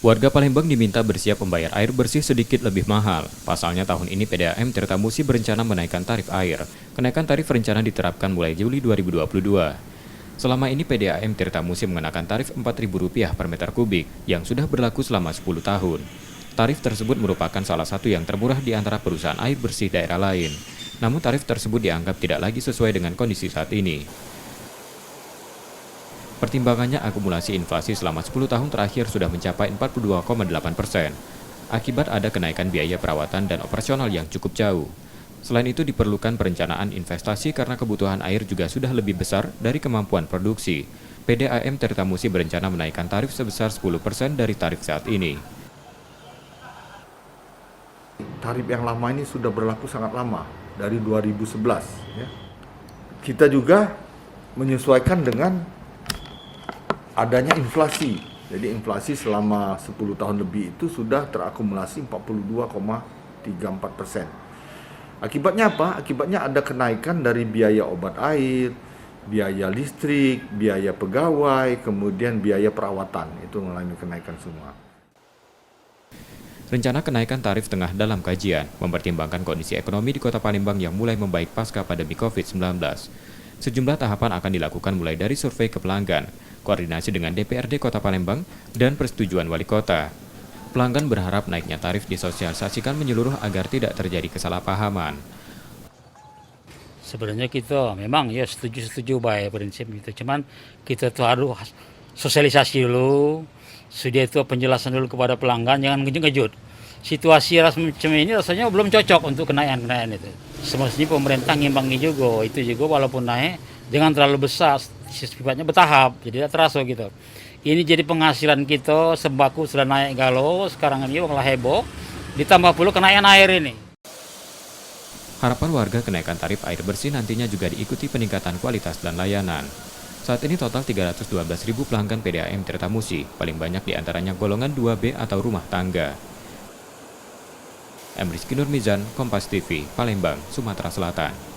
Warga Palembang diminta bersiap membayar air bersih sedikit lebih mahal. Pasalnya tahun ini PDAM Tirtamusi berencana menaikkan tarif air. Kenaikan tarif rencana diterapkan mulai Juli 2022. Selama ini PDAM Tirtamusi mengenakan tarif Rp4.000 per meter kubik yang sudah berlaku selama 10 tahun. Tarif tersebut merupakan salah satu yang termurah di antara perusahaan air bersih daerah lain. Namun tarif tersebut dianggap tidak lagi sesuai dengan kondisi saat ini. Pertimbangannya akumulasi inflasi selama 10 tahun terakhir sudah mencapai 42,8%. Akibat ada kenaikan biaya perawatan dan operasional yang cukup jauh. Selain itu diperlukan perencanaan investasi karena kebutuhan air juga sudah lebih besar dari kemampuan produksi. PDAM Tirtamusi berencana menaikkan tarif sebesar 10% dari tarif saat ini. Tarif yang lama ini sudah berlaku sangat lama, dari 2011. Ya. Kita juga menyesuaikan dengan adanya inflasi. Jadi inflasi selama 10 tahun lebih itu sudah terakumulasi 42,34%. Akibatnya apa? Akibatnya ada kenaikan dari biaya obat air, biaya listrik, biaya pegawai, kemudian biaya perawatan. Itu mengalami kenaikan semua. Rencana kenaikan tarif tengah dalam kajian, mempertimbangkan kondisi ekonomi di Kota Palembang yang mulai membaik pasca pandemi COVID-19. Sejumlah tahapan akan dilakukan mulai dari survei ke pelanggan, koordinasi dengan DPRD Kota Palembang, dan persetujuan wali kota. Pelanggan berharap naiknya tarif disosialisasikan menyeluruh agar tidak terjadi kesalahpahaman. Sebenarnya kita memang ya setuju baik prinsip itu. Cuman kita tuh harus sosialisasi dulu, sedia itu penjelasan dulu kepada pelanggan, jangan ngejut-ngejut. Situasi macam ini rasanya belum cocok untuk kenaikan itu. Semestinya pemerintah ngimbangi juga, itu juga walaupun naik, jangan terlalu besar, sifatnya bertahap, jadi tidak terasa gitu. Ini jadi penghasilan kita, sembako sudah naik galau, sekarang ini malah heboh, ditambah pula kenaikan air ini. Harapan warga kenaikan tarif air bersih nantinya juga diikuti peningkatan kualitas dan layanan. Saat ini total 312.000 pelanggan PDAM Tirtamusi, paling banyak diantaranya golongan 2B atau rumah tangga. Rizky Nurmizan, Kompas TV, Palembang, Sumatera Selatan.